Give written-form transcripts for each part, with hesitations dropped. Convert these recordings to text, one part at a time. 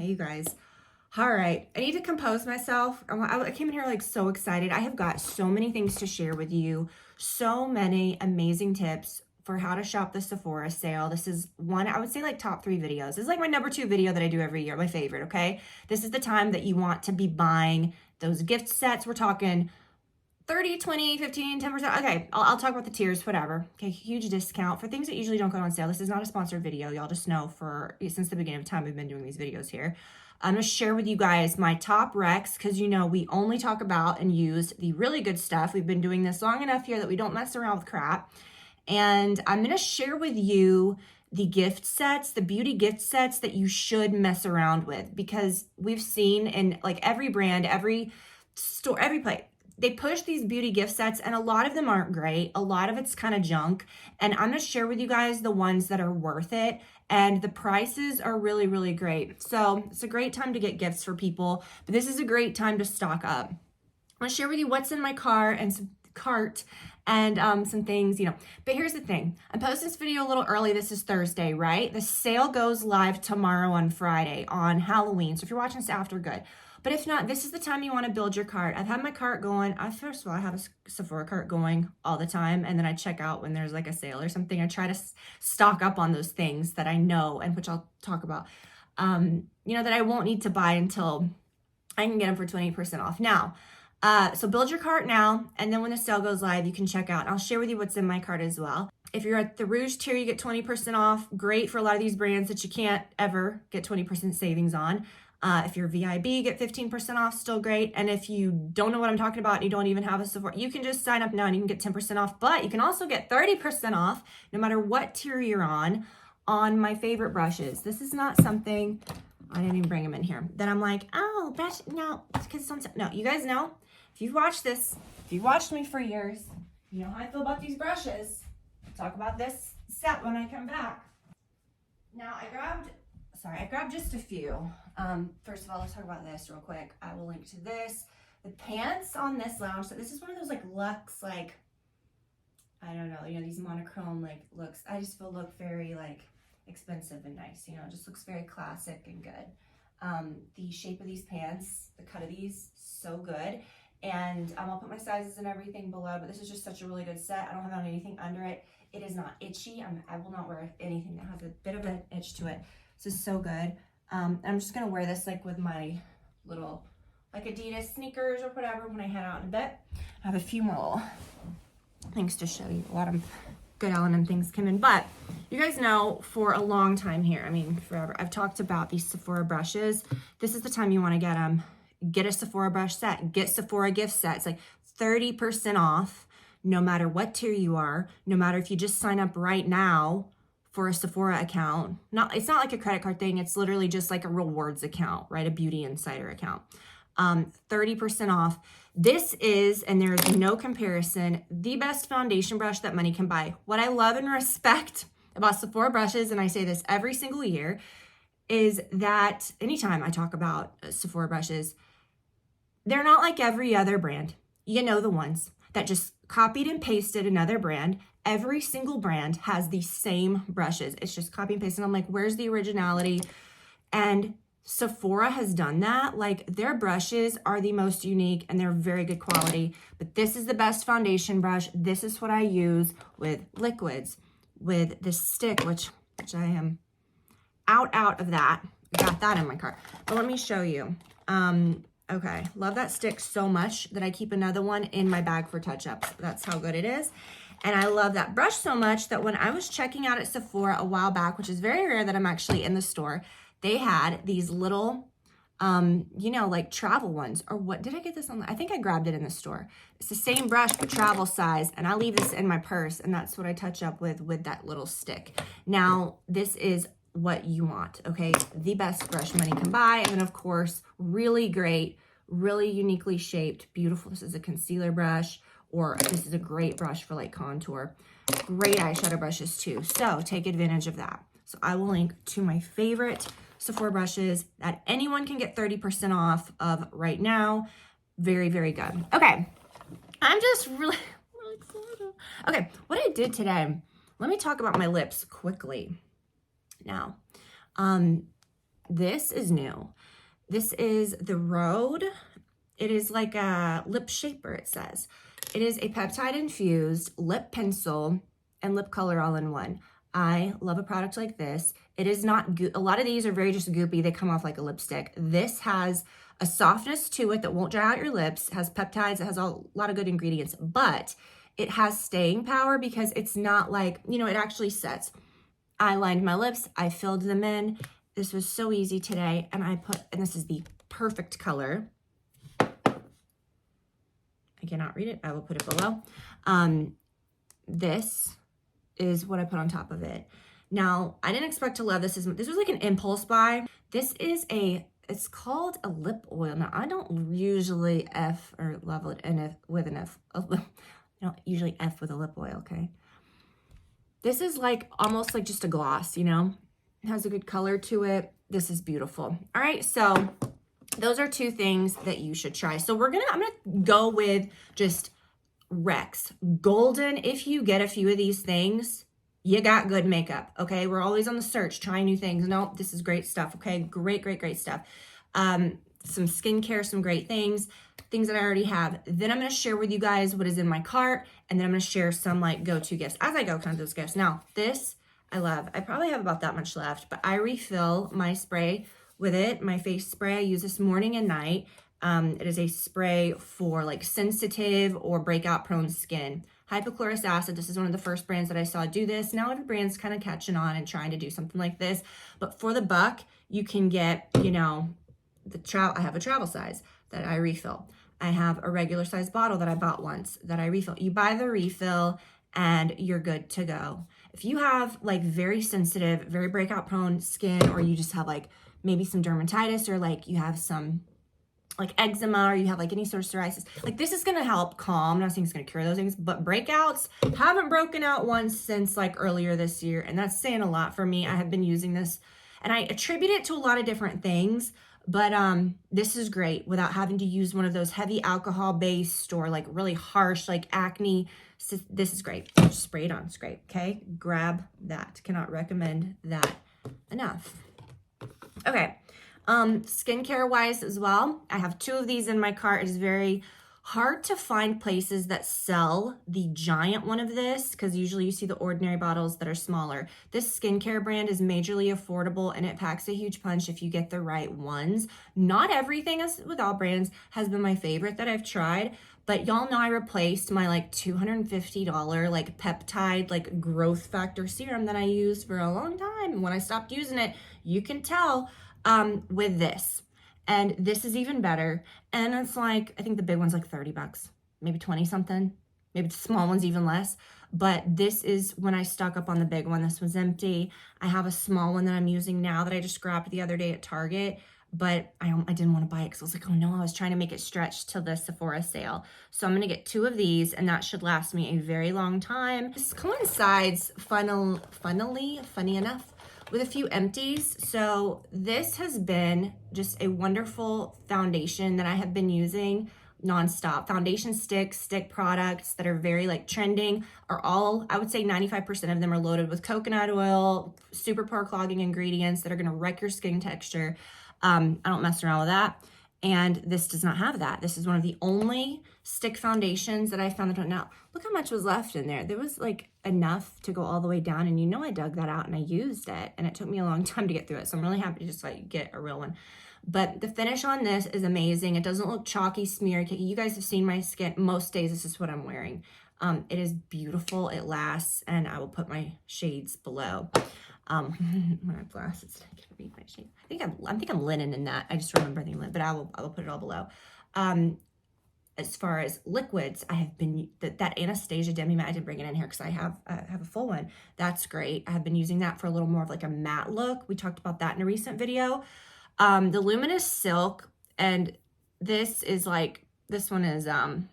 Hey, you guys. All right, I need to compose myself. I came in here like so excited. I have got so many things to share with you. So many amazing tips for how to shop the Sephora sale. This is one, I would say like top 3 videos. This is like my number 2 video that I do every year, my favorite, okay? This is the time that you want to be buying those gift sets. We're talking 30, 20, 15, 10%. Okay, I'll talk about the tiers, whatever. Okay, huge discount for things that usually don't go on sale. This is not a sponsored video. Y'all just know since the beginning of time we've been doing these videos here. I'm going to share with you guys my top recs because you know we only talk about and use the really good stuff. We've been doing this long enough here that we don't mess around with crap. And I'm going to share with you the gift sets, the beauty gift sets that you should mess around with because we've seen in like every brand, every store, every place, they push these beauty gift sets and a lot of them aren't great. A lot of it's kind of junk. And I'm going to share with you guys the ones that are worth it. And the prices are really, really great. So it's a great time to get gifts for people, but this is a great time to stock up. I'm going to share with you what's in my cart and some some things, you know. But here's the thing. I'm posting this video a little early. This is Thursday, right? The sale goes live tomorrow on Friday on Halloween. So if you're watching this after, good. But if not, this is the time you want to build your cart. I've had my cart going. First of all, I have a Sephora cart going all the time. And then I check out when there's like a sale or something. I try to stock up on those things that I know and which I'll talk about, that I won't need to buy until I can get them for 20% off. Now, so build your cart now. And then when the sale goes live, you can check out. And I'll share with you what's in my cart as well. If you're at the Rouge tier, you get 20% off. Great for a lot of these brands that you can't ever get 20% savings on. If you're VIB, get 15% off, still great. And if you don't know what I'm talking about and you don't even have a Sephora, you can just sign up now and you can get 10% off. But you can also get 30% off no matter what tier you're on my favorite brushes. This is not something, I didn't even bring them in here. Then I'm like, oh, brush, no, because no, you guys know, if you've watched this, if you've watched me for years, you know how I feel about these brushes. I'll talk about this set when I come back. Now I grabbed just a few. First of all, let's talk about this real quick. I will link to this. The pants on this lounge set, this is one of those like luxe, like, I don't know, these monochrome like looks. I just feel look very like expensive and nice, it just looks very classic and good. The shape of these pants, the cut of these, so good. And I'll put my sizes and everything below, but this is just such a really good set. I don't have on anything under it. It is not itchy. I will not wear anything that has a bit of an itch to it. This is so good. I'm just gonna wear this like with my little like Adidas sneakers or whatever when I head out in a bit. I have a few more things to show you. A lot of good L&M things come in, but you guys know for a long time here, I mean forever, I've talked about these Sephora brushes. This is the time you want to get them. Get a Sephora brush set, get Sephora gift sets, like 30% off no matter what tier you are, no matter if you just sign up right now for a Sephora account. It's not like a credit card thing. It's literally just like a rewards account, right? A Beauty Insider account. 30% off. This is, and there is no comparison, the best foundation brush that money can buy. What I love and respect about Sephora brushes, and I say this every single year, is that anytime I talk about Sephora brushes, they're not like every other brand. You know the ones that just copied and pasted another brand. Every single brand has the same brushes. It's just copy and paste. And I'm like, where's the originality? And Sephora has done that. Like their brushes are the most unique and they're very good quality. But this is the best foundation brush. This is what I use with liquids, with this stick, which I am out of that. Got that in my cart. But let me show you. Okay, love that stick so much that I keep another one in my bag for touch-ups. That's how good it is. And I love that brush so much that when I was checking out at Sephora a while back, which is very rare that I'm actually in the store, they had these little, like travel ones. Or what, did I get this on? I think I grabbed it in the store. It's the same brush, but travel size. And I leave this in my purse, and that's what I touch up with that little stick. Now, this is what you want, okay? The best brush money can buy. And then, of course, really great, really uniquely shaped, beautiful. This is a concealer brush, or this is a great brush for like contour. Great eyeshadow brushes too. So take advantage of that. So I will link to my favorite Sephora brushes that anyone can get 30% off of right now. Very, very good. Okay. I'm just really excited. Okay. What I did today, let me talk about my lips quickly. Now, This is new. This is the Rhode. It is like a lip shaper, it says. It is a peptide-infused lip pencil and lip color all in one. I love a product like this. It is not, a lot of these are very just goopy. They come off like a lipstick. This has a softness to it that won't dry out your lips, has peptides, it has a lot of good ingredients, but it has staying power because it's not like, you know, it actually sets. I lined my lips, I filled them in. This was so easy today, and and this is the perfect color. I cannot read it. I will put it below. This is what I put on top of it. Now, I didn't expect to love this. This was like an impulse buy. This is it's called a lip oil. Now, I don't usually F or love it with an F. I don't usually F with a lip oil, okay? This is like almost like just a gloss, you know? It has a good color to it. This is beautiful. All right, so those are two things that you should try. So I'm gonna go with just Rex. Golden, if you get a few of these things, you got good makeup, okay? We're always on the search, trying new things. No, this is great stuff, okay? Great, great, great stuff. Some skincare, some great things that I already have. Then I'm gonna share with you guys what is in my cart, and then I'm gonna share some like go-to gifts as I go, kind of those gifts. Now, this I love. I probably have about that much left, but I refill my spray with it, my face spray. I use this morning and night. It is a spray for like sensitive or breakout prone skin. Hypochlorous acid, this is one of the first brands that I saw do this. Now every brand's kind of catching on and trying to do something like this. But for the buck, you can get, you know, I have a travel size that I refill. I have a regular size bottle that I bought once that I refill. You buy the refill and you're good to go. If you have like very sensitive, very breakout prone skin, or you just have like maybe some dermatitis, or like you have some like eczema, or you have like any sort of psoriasis, like this is going to help calm. I'm not saying it's going to cure those things, but breakouts haven't broken out once since like earlier this year. And that's saying a lot for me. I have been using this and I attribute it to a lot of different things, but this is great without having to use one of those heavy alcohol based or like really harsh, like acne. This is great. Just spray it on. It's great. Okay. Grab that. Cannot recommend that enough. Okay. Skincare wise as well, I have two of these in my cart. It is very hard to find places that sell the giant one of this, because usually you see the ordinary bottles that are smaller. This skincare brand is majorly affordable and it packs a huge punch if you get the right ones. Not everything, as with all brands, has been my favorite that I've tried, but y'all know I replaced my like $250 like peptide like growth factor serum that I used for a long time. When I stopped using it, you can tell, with this. And this is even better. And it's like, I think the big one's like 30 bucks, maybe 20 something. Maybe the small one's even less. But this is when I stock up on the big one. This was empty. I have a small one that I'm using now that I just grabbed the other day at Target. But I didn't want to buy it because I was like, oh no, I was trying to make it stretch till the Sephora sale. So I'm going to get two of these, and that should last me a very long time. This coincides, funny enough, with a few empties. So this has been just a wonderful foundation that I have been using nonstop. Foundation stick products that are very like trending are all, I would say 95% of them are loaded with coconut oil, super pore clogging ingredients that are going to wreck your skin texture. I don't mess around with that. And this does not have that. This is one of the only stick foundations that I found that don't. Now, look how much was left in there. There was like enough to go all the way down. And you know I dug that out and I used it. And it took me a long time to get through it. So I'm really happy to just like get a real one. But the finish on this is amazing. It doesn't look chalky, smeary. You guys have seen my skin. Most days this is what I'm wearing. It is beautiful. It lasts. And I will put my shades below. When I have glasses, I can read my shade. I think I'm linen in that. I just remember the linen, but I will put it all below. As far as liquids, I have been that Anastasia Demi Matte. I didn't bring it in here because I have a full one. That's great. I have been using that for a little more of like a matte look. We talked about that in a recent video. The Luminous Silk, and this one is can't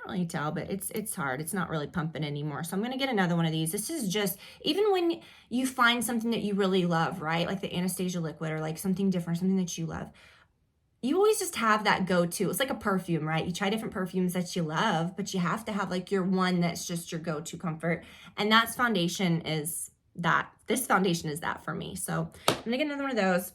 really tell, but it's hard. It's not really pumping anymore. So I'm going to get another one of these. This is just, even when you find something that you really love, right? Like the Anastasia liquid or like something different, something that you love. You always just have that go-to. It's like a perfume, right? You try different perfumes that you love, but you have to have like your one that's just your go-to comfort. And this foundation is that for me. So I'm going to get another one of those.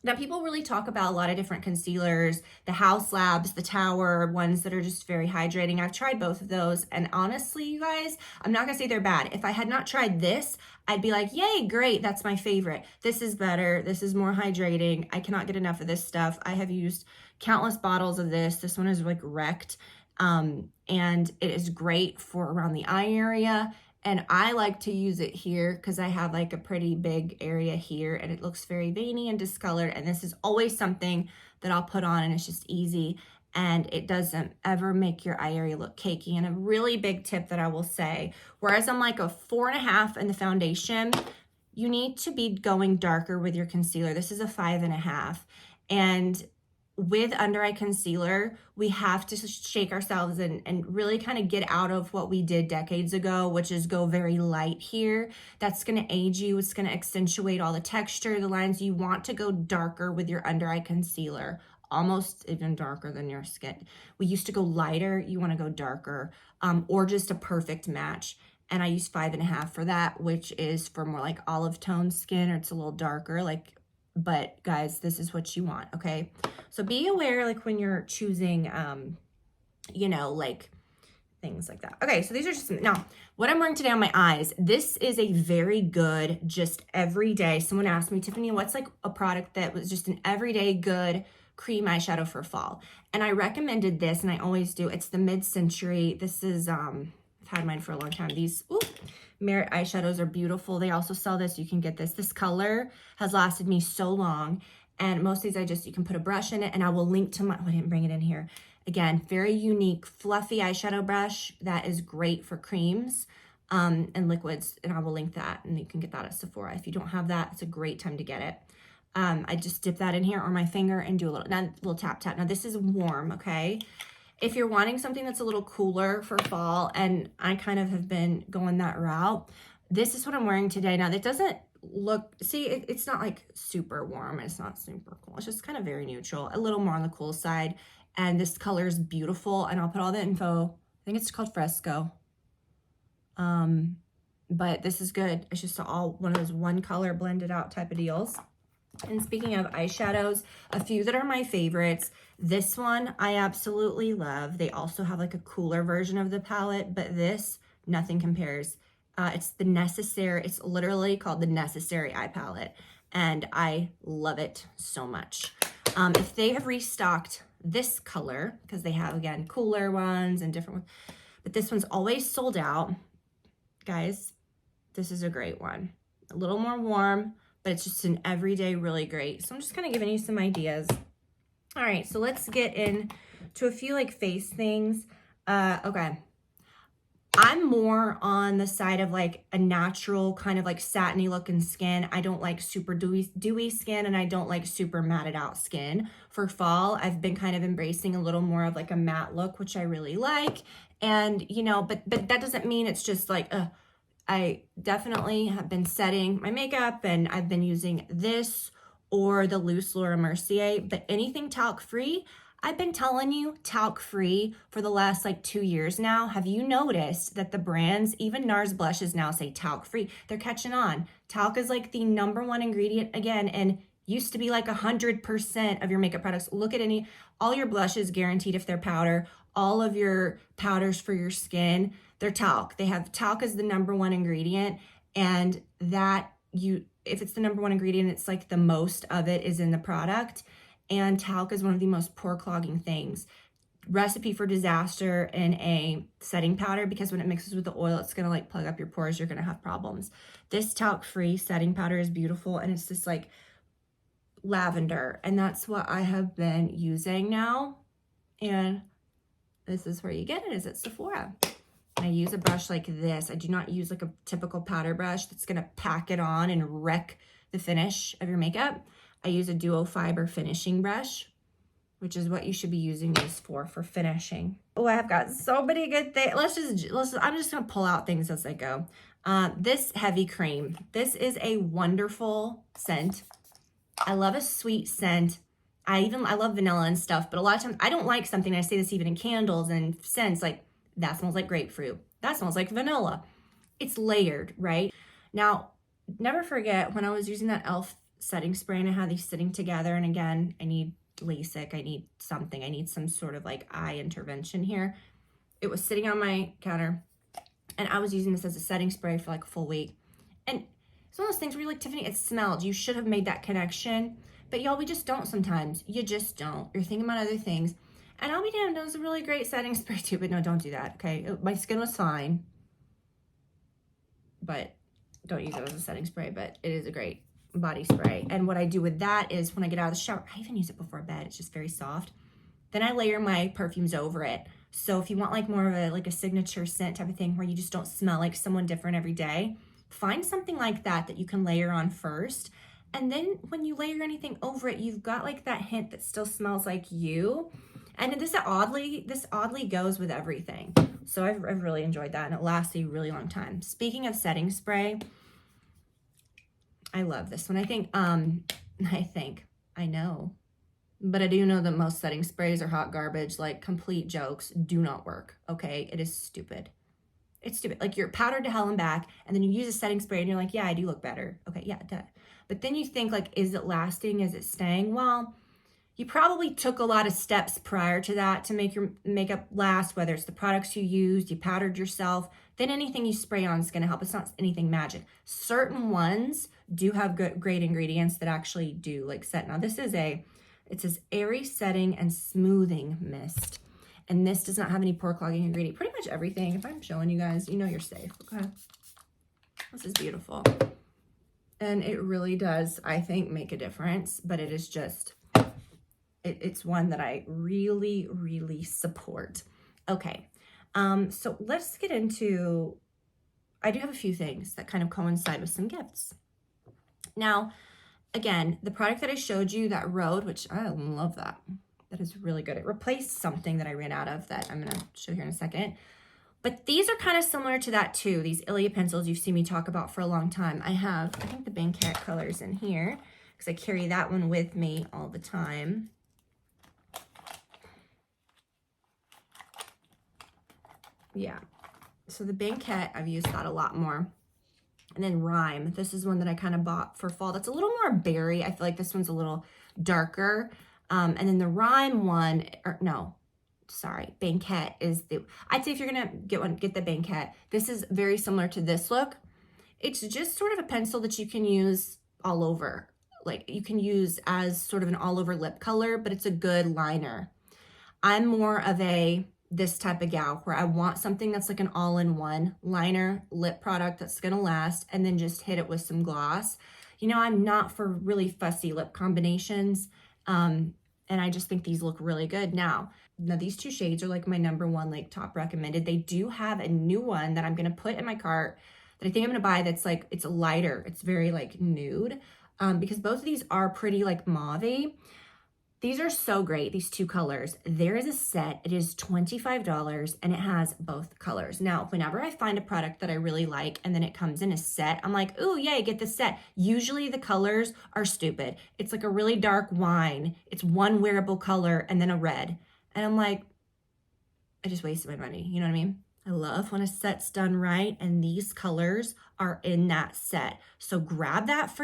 Now, people really talk about a lot of different concealers, the House Labs, the Tower, ones that are just very hydrating. I've tried both of those, and honestly, you guys, I'm not gonna say they're bad. If I had not tried this, I'd be like, yay, great, that's my favorite. This is better, this is more hydrating. I cannot get enough of this stuff. I have used countless bottles of this. This one is like wrecked, and it is great for around the eye area. And I like to use it here because I have like a pretty big area here and it looks very veiny and discolored. And this is always something that I'll put on and it's just easy and it doesn't ever make your eye area look cakey. And a really big tip that I will say, whereas I'm like a 4.5 in the foundation, you need to be going darker with your concealer. This is a 5.5. And with under eye concealer, we have to shake ourselves and really kind of get out of what we did decades ago, which is go very light here. That's going to age you. It's going to accentuate all the texture, the lines. You want to go darker with your under eye concealer, almost even darker than your skin. We used to go lighter. You want to go darker, or just a perfect match. And I use 5.5 for that, which is for more like olive tone skin, or it's a little darker, like, but guys, this is what you want, okay? So be aware, like when you're choosing, you know, like things like that. Okay, so these are just, now what I'm wearing today on my eyes, this is a very good, just everyday. Someone asked me, Tiffany, what's like a product that was just an everyday good cream eyeshadow for fall? And I recommended this, and I always do. It's the Mid-Century. This is, I've had mine for a long time. These, Merit eyeshadows are beautiful. They also sell this. You can get this. This color has lasted me so long. And most of these you can put a brush in it, and I will link to my, I didn't bring it in here. Again, very unique, fluffy eyeshadow brush that is great for creams and liquids. And I will link that, and you can get that at Sephora. If you don't have that, it's a great time to get it. I just dip that in here or my finger and do a little tap tap. Now this is warm, okay? If you're wanting something that's a little cooler for fall, and I kind of have been going that route, this is what I'm wearing today. Now that doesn't look, see, it's not like super warm. It's not super cool. It's just kind of very neutral, a little more on the cool side. And this color is beautiful. And I'll put all the info. I think it's called Fresco. But this is good. It's just all one of those one color blended out type of deals. And speaking of eyeshadows, a few that are my favorites. This one I absolutely love. They also have like a cooler version of the palette, but this, nothing compares. It's the Necessary, it's literally called the Necessary Eye Palette, and I love it so much. If they have restocked this color, because they have, again, cooler ones and different ones, but this one's always sold out. Guys, this is a great one. A little more warm, but it's just an everyday really great. So I'm just kind of giving you some ideas. All right, so let's get into a few like face things. Okay. I'm more on the side of like a natural kind of like satiny looking skin. I don't like super dewy skin, and I don't like super matted out skin. For fall, I've been kind of embracing a little more of like a matte look, which I really like. And, you know, but that doesn't mean it's just like, I definitely have been setting my makeup, and I've been using this or the loose Laura Mercier, but anything talc free. I've been telling you talc free for the last like 2 years now. Have you noticed that the brands, even NARS blushes now say talc free? They're catching on. Talc is like the #1 ingredient again, and used to be like 100% of your makeup products. Look at all your blushes guaranteed if they're powder, all of your powders for your skin, they're talc. They have talc as the #1 ingredient, and that if it's the #1 ingredient, it's like the most of it is in the product. And talc is one of the most pore clogging things. Recipe for disaster in a setting powder, because when it mixes with the oil, it's gonna like plug up your pores. You're gonna have problems. This talc-free setting powder is beautiful, and it's just like lavender, and that's what I have been using now. And this is where you get it, is at Sephora. I use a brush like this. I do not use like a typical powder brush that's gonna pack it on and wreck the finish of your makeup. I use a duo fiber finishing brush, which is what you should be using these for finishing. Oh, I've got so many good things. I'm just gonna pull out things as I go. This heavy cream. This is a wonderful scent. I love a sweet scent. I love vanilla and stuff, but a lot of times I don't like something. I say this even in candles and scents, like that smells like grapefruit. That smells like vanilla. It's layered, right? Now, never forget when I was using that e.l.f. setting spray, and I had these sitting together. And again, I need LASIK. I need something. I need some sort of like eye intervention here. It was sitting on my counter, and I was using this as a setting spray for like a full week. And it's one of those things where you're like, Tiffany, it smelled. You should have made that connection. But y'all, we just don't sometimes. You just don't. You're thinking about other things. And I'll be damned, it was a really great setting spray too, but no, don't do that, okay? My skin was fine, but don't use it as a setting spray, but it is a great body spray. And what I do with that is when I get out of the shower, I even use it before bed. It's just very soft. Then I layer my perfumes over it. So if you want like more of a like a signature scent type of thing where you just don't smell like someone different every day, find something like that that you can layer on first. And then when you layer anything over it, you've got like that hint that still smells like you. And this oddly goes with everything. So I've really enjoyed that, and it lasts a really long time. Speaking of setting spray, I love this one. I know, but I do know that most setting sprays are hot garbage, like complete jokes, do not work, okay? It is stupid. It's stupid. Like you're powdered to hell and back, and then you use a setting spray and you're like, yeah, I do look better. Okay, yeah, it does. But then you think like, is it lasting? Is it staying? Well, you probably took a lot of steps prior to that to make your makeup last, whether it's the products you used, you powdered yourself, then anything you spray on is going to help. It's not anything magic. Certain ones do have great ingredients that actually do like set. Now this is it says airy setting and smoothing mist. And this does not have any pore clogging ingredient. Pretty much everything. If I'm showing you guys, you know you're safe, okay? This is beautiful. And it really does, I think, make a difference, but it is just... It's one that I really, really support. Okay, so let's get into, I do have a few things that kind of coincide with some gifts. Now, again, the product that I showed you, that Rode, which I love that. That is really good. It replaced something that I ran out of that I'm gonna show here in a second. But these are kind of similar to that too. These Ilia pencils you've seen me talk about for a long time. I think the Banquet color's in here because I carry that one with me all the time. Yeah, so the Banquet, I've used that a lot more. And then Rhyme, this is one that I kind of bought for fall. That's a little more berry. I feel like this one's a little darker. And then the Rhyme one, Banquet is I'd say if you're gonna get the Banquet. This is very similar to this look. It's just sort of a pencil that you can use all over. Like you can use as sort of an all over lip color, but it's a good liner. I'm more of this type of gal where I want something that's like an all-in-one liner lip product that's gonna last, and then just hit it with some gloss. You know, I'm not for really fussy lip combinations, and I just think these look really good. Now these two shades are like my #1 like top recommended. They do have a new one that I'm gonna put in my cart that I think I'm gonna buy that's like, it's lighter, it's very like nude, because both of these are pretty like mauve-y. These are so great, these two colors. There is a set, it is $25, and it has both colors. Now, whenever I find a product that I really like and then it comes in a set, I'm like, ooh, yay, get the set. Usually the colors are stupid. It's like a really dark wine. It's one wearable color and then a red. And I'm like, I just wasted my money, you know what I mean? I love when a set's done right and these colors are in that set. So grab that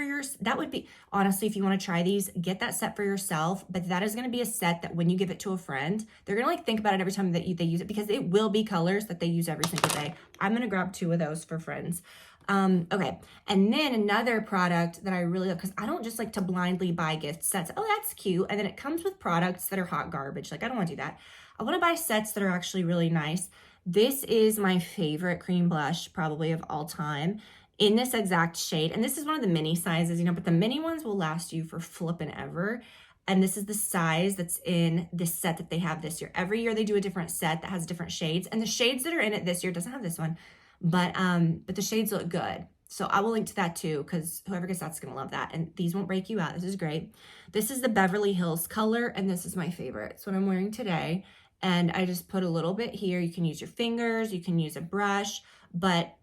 that would be, honestly, if you want to try these, get that set for yourself, but that is going to be a set that when you give it to a friend, they're going to like think about it every time that they use it, because it will be colors that they use every single day. I'm going to grab 2 of those for friends. Okay. And then another product that I really love, because I don't just like to blindly buy gift sets. Oh, that's cute. And then it comes with products that are hot garbage. Like, I don't want to do that. I want to buy sets that are actually really nice. This is my favorite cream blush probably of all time in this exact shade. And this is one of the mini sizes, you know, but the mini ones will last you for flippin' ever. And this is the size that's in this set that they have this year. Every year they do a different set that has different shades. And the shades that are in it this year doesn't have this one, but the shades look good. So I will link to that too, because whoever gets that's going to love that. And these won't break you out. This is great. This is the Beverly Hills color, and this is my favorite. It's what I'm wearing today. And I just put a little bit here. You can use your fingers, you can use a brush, but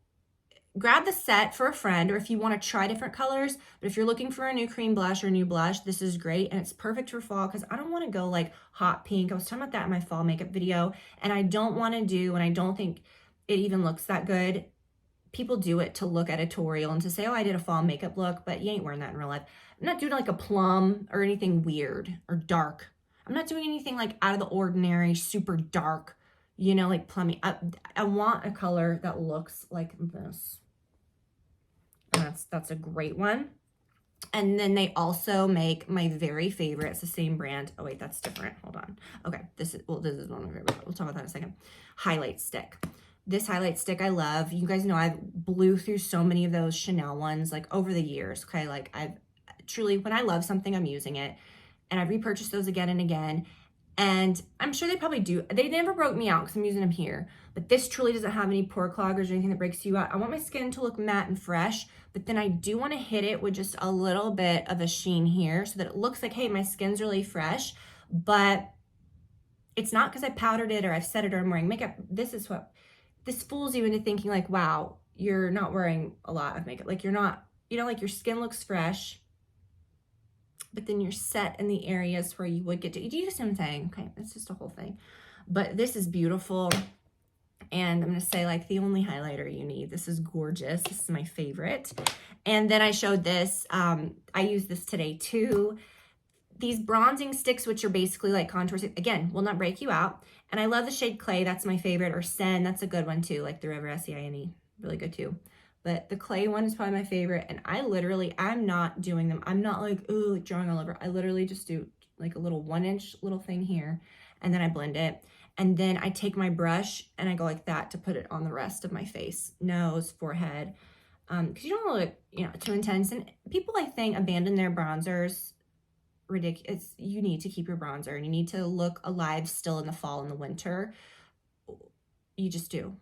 grab the set for a friend, or if you want to try different colors. But if you're looking for a new cream blush or a new blush, this is great. And it's perfect for fall, because I don't want to go like hot pink. I was talking about that in my fall makeup video, and I don't want to do, and I don't think it even looks that good, people do it to look editorial and to say, oh, I did a fall makeup look, but you ain't wearing that in real life. I'm not doing like a plum or anything weird or dark. I'm not doing anything like out of the ordinary, super dark, you know, like plummy. I want a color that looks like this. And that's a great one. And then they also make my very favorite, it's the same brand. Oh wait, that's different. Hold on. Okay, this is one of my favorite. We'll talk about that in a second. Highlight stick. This highlight stick I love. You guys know I've blew through so many of those Chanel ones like over the years. Okay, like I've truly, when I love something, I'm using it. And I've repurchased those again and again. And I'm sure they probably do. They never broke me out because I'm using them here. But this truly doesn't have any pore cloggers or anything that breaks you out. I want my skin to look matte and fresh, but then I do want to hit it with just a little bit of a sheen here so that it looks like, hey, my skin's really fresh. But it's not because I powdered it or I've set it or I'm wearing makeup. This fools you into thinking like, wow, you're not wearing a lot of makeup. Like you're not, you know, like your skin looks fresh, but then you're set in the areas where you would get to, do you see what I'm saying? Okay, it's just a whole thing. But this is beautiful. And I'm going to say like the only highlighter you need. This is gorgeous. This is my favorite. And then I showed this. I used this today too. These bronzing sticks, which are basically like contour sticks, again, will not break you out. And I love the shade Clay. That's my favorite. Or Sen. That's a good one too. Like the River S-E-I-N-E. Really good too. But the Clay one is probably my favorite. And I'm not doing them. I'm not like, ooh, like drawing all over. I literally just do like a little 1-inch little thing here. And then I blend it. And then I take my brush and I go like that to put it on the rest of my face, nose, forehead. Because you don't want to look, you know, too intense. And people, I think, abandon their bronzers. Ridiculous. You need to keep your bronzer and you need to look alive still in the fall and the winter. You just do.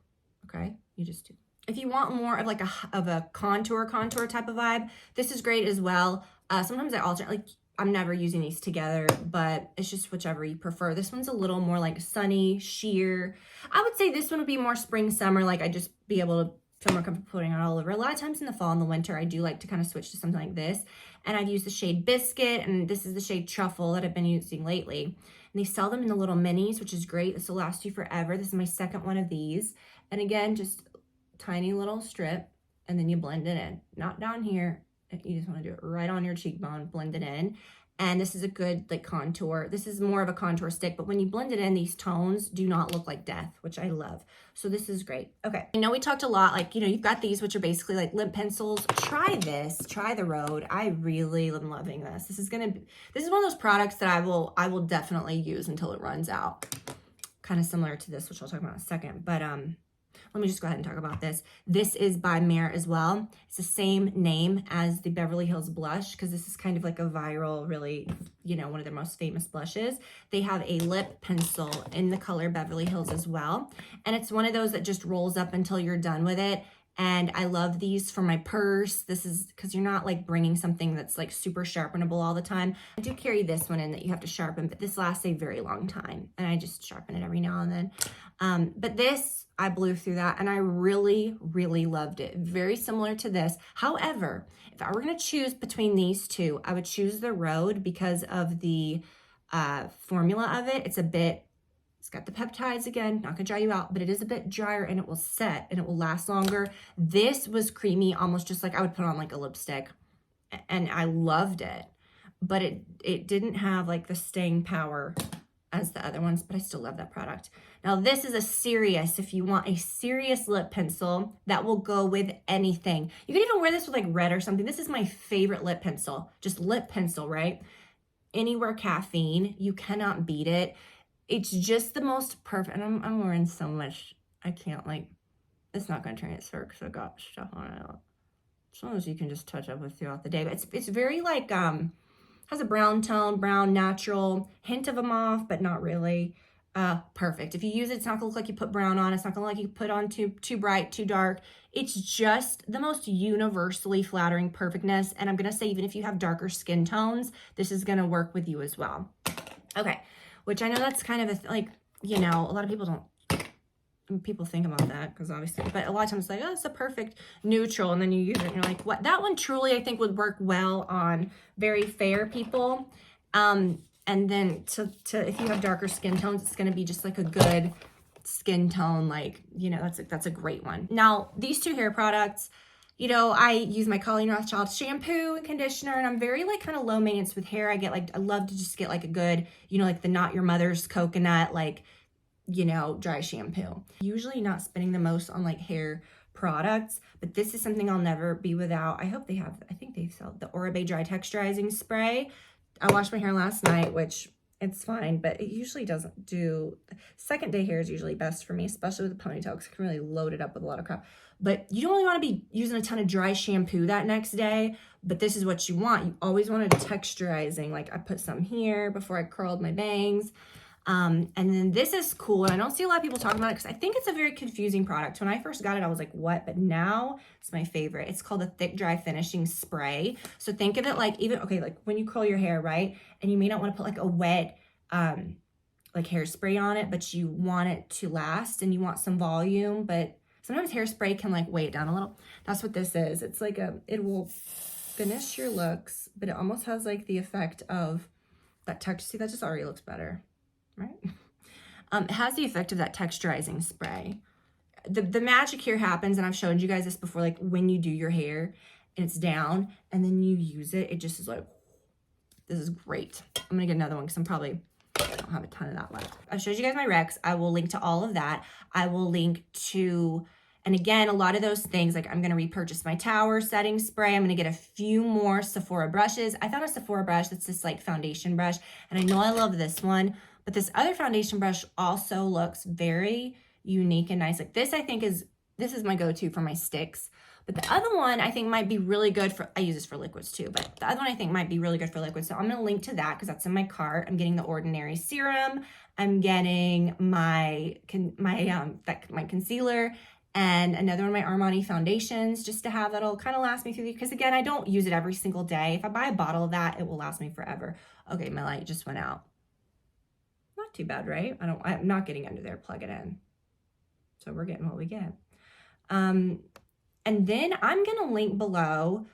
Okay? You just do. If you want more of like a contour type of vibe, this is great as well. Sometimes I alternate, like I'm never using these together, but it's just whichever you prefer. This one's a little more like sunny, sheer. I would say this one would be more spring, summer, like I just be able to feel more comfortable putting it all over. A lot of times in the fall and the winter, I do like to kind of switch to something like this. And I've used the shade Biscuit, and this is the shade Truffle that I've been using lately. And they sell them in the little minis, which is great. This will last you forever. This is my second one of these. And again, just tiny little strip, and then you blend it in. Not down here. You just want to do it right on your cheekbone, blend it in. And this is a good like contour. This is more of a contour stick, but when you blend it in, these tones do not look like death, which I love. So this is great. Okay, I know we talked a lot, like, you know, you've got these, which are basically like lip pencils. Try this, try the Road. I really am loving this. This is one of those products that I will definitely use until it runs out. Kind of similar to this, which I'll talk about in a second, but let me just go ahead and talk about this. This is by Merit as well. It's the same name as the Beverly Hills blush because this is kind of like a viral, really, you know, one of their most famous blushes. They have a lip pencil in the color Beverly Hills as well. And it's one of those that just rolls up until you're done with it. And I love these for my purse. This is because you're not like bringing something that's like super sharpenable all the time. I do carry this one in that you have to sharpen, but this lasts a very long time. And I just sharpen it every now and then. But this, I blew through that and I really, really loved it. Very similar to this. However, if I were going to choose between these two, I would choose the Road because of the formula of it. It's got the peptides again, not gonna dry you out, but it is a bit drier and it will set and it will last longer. This was creamy, almost just like I would put on like a lipstick, and I loved it, but it didn't have like the staying power as the other ones, but I still love that product. Now this is if you want a serious lip pencil that will go with anything. You can even wear this with like red or something. This is my favorite lip pencil, just lip pencil, right? Anywhere Caffeine, you cannot beat it. It's just the most perfect, and I'm wearing so much, I can't like, it's not going to transfer because I got stuff on it. It's one of those you can just touch up with throughout the day, but it's very like, has a brown tone, brown, natural, hint of a mauve, but not really. Perfect. If you use it, it's not gonna look like you put brown on. It's not gonna look like you put on too bright, too dark. It's just the most universally flattering perfectness. And I'm gonna say, even if you have darker skin tones, this is gonna work with you as well. Okay, which I know that's kind of like, you know, a lot of people think about that because obviously, but a lot of times it's like, oh, it's a perfect neutral, and then you use it and you're like, what? That one truly I think would work well on very fair people. And then to if you have darker skin tones, it's going to be just like a good skin tone, like, you know, that's a great one. Now, these two hair products, you know, I use my Colleen Rothschild shampoo and conditioner, and I'm very like kind of low maintenance with hair. I love to just get like a good, you know, like the Not Your Mother's coconut, like, you know, dry shampoo. Usually not spending the most on like hair products, but this is something I'll never be without. I think they sell the Oribe Dry Texturizing Spray. I washed my hair last night, which it's fine, but it usually doesn't do. Second day hair is usually best for me, especially with a ponytail, because I can really load it up with a lot of crap. But you don't really want to be using a ton of dry shampoo that next day, but this is what you want. You always want a texturizing. Like I put some here before I curled my bangs. And then this is cool. And I don't see a lot of people talking about it because I think it's a very confusing product. When I first got it, I was like, what? But now it's my favorite. It's called a Thick Dry Finishing Spray. So think of it like like when you curl your hair, right? And you may not want to put like a wet, like hairspray on it, but you want it to last and you want some volume, but sometimes hairspray can like weigh it down a little. That's what this is. It's like it will finish your looks, but it almost has like the effect of that texture. See, that just already looks better. Right? It has the effect of that texturizing spray. The magic here happens, and I've shown you guys this before, like when you do your hair and it's down and then you use it, it just is like, this is great. I'm gonna get another one because I don't have a ton of that left. I showed you guys my Rex. I will link to all of that. I will link to, and again, a lot of those things, like I'm gonna repurchase my tower setting spray. I'm gonna get a few more Sephora brushes. I found a Sephora brush that's this like foundation brush, and I know I love this one, but this other foundation brush also looks very unique and nice. Like this, I think this is my go-to for my sticks. But the other one I think might be really good for, I use this for liquids too, but the other one I think might be really good for liquids. So I'm gonna link to that because that's in my cart. I'm getting the Ordinary Serum. I'm getting my concealer and another one of my Armani foundations just to have that'll kind of last me through, because again, I don't use it every single day. If I buy a bottle of that, it will last me forever. Okay, my light just went out. Not too bad, right? I'm not getting under there, plug it in. So we're getting what we get. And then I'm gonna link below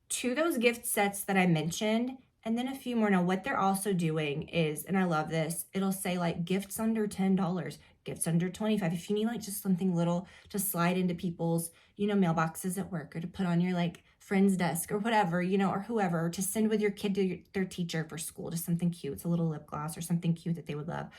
to those gift sets that I mentioned, and then a few more. Now, what they're also doing is, and I love this, it'll say like gifts under $10, gifts under $25. If you need like just something little to slide into people's, you know, mailboxes at work, or to put on your like friend's desk or whatever, you know, or whoever, to send with your kid to their teacher for school, just something cute. It's a little lip gloss or something cute that they would love.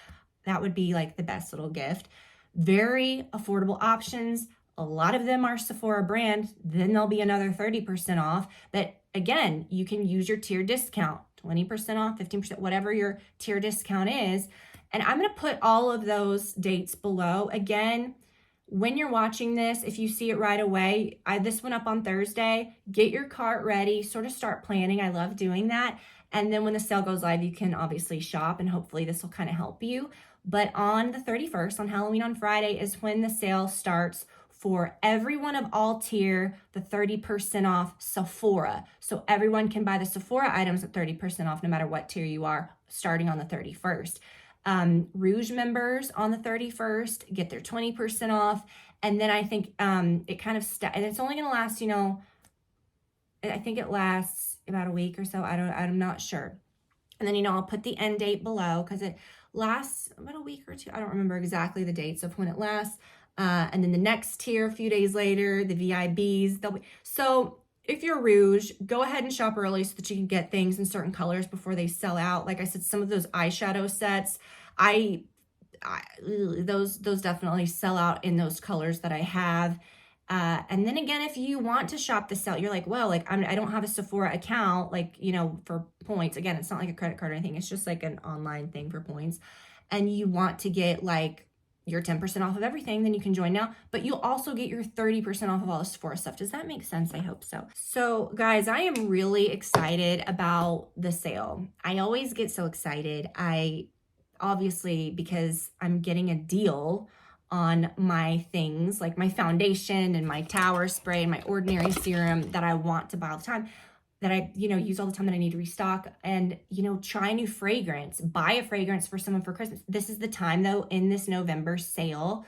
That would be like the best little gift. Very affordable options. A lot of them are Sephora brand. Then there'll be another 30% off. But again, you can use your tier discount, 20% off, 15%, whatever your tier discount is. And I'm going to put all of those dates below. Again, when you're watching this, if you see it right away, this went up on Thursday. Get your cart ready, sort of start planning. I love doing that. And then when the sale goes live, you can obviously shop, and hopefully this will kind of help you. But on the 31st, on Halloween on Friday, is when the sale starts for everyone of all tier, the 30% off Sephora. So everyone can buy the Sephora items at 30% off no matter what tier you are, starting on the 31st. Rouge members on the 31st get their 20% off. And then I think it kind of, and it's only going to last, you know, I think it lasts about a week or so. I'm not sure. And then, you know, I'll put the end date below because it lasts about a week or two. I don't remember exactly the dates of when it lasts. And then the next tier, a few days later, the VIBs, so if you're Rouge, go ahead and shop early so that you can get things in certain colors before they sell out. Like I said, some of those eyeshadow sets, those definitely sell out in those colors that I have. And then again, if you want to shop this out, you're like, well, like I don't have a Sephora account, like, you know, for points. Again, it's not like a credit card or anything. It's just like an online thing for points. And you want to get like your 10% off of everything, then you can join now, but you'll also get your 30% off of all the Sephora stuff. Does that make sense? I hope so. So guys, I am really excited about the sale. I always get so excited. Obviously, because I'm getting a deal on my things, like my foundation and my tower spray and my Ordinary Serum that I want to buy all the time, that I, you know, use all the time, that I need to restock, and, you know, try a new fragrance, buy a fragrance for someone for Christmas. This is the time though, in this November sale,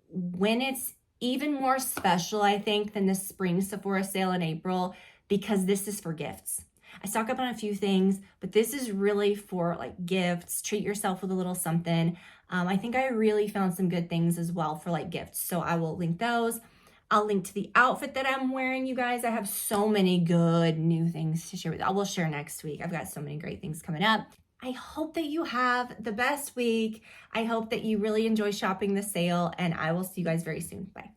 when it's even more special, I think, than the spring Sephora sale in April, because this is for gifts. I stock up on a few things, but this is really for like gifts. Treat yourself with a little something. I think I really found some good things as well for like gifts. So I will link those. I'll link to the outfit that I'm wearing, you guys. I have so many good new things to share with you. I will share next week. I've got so many great things coming up. I hope that you have the best week. I hope that you really enjoy shopping the sale, and I will see you guys very soon. Bye.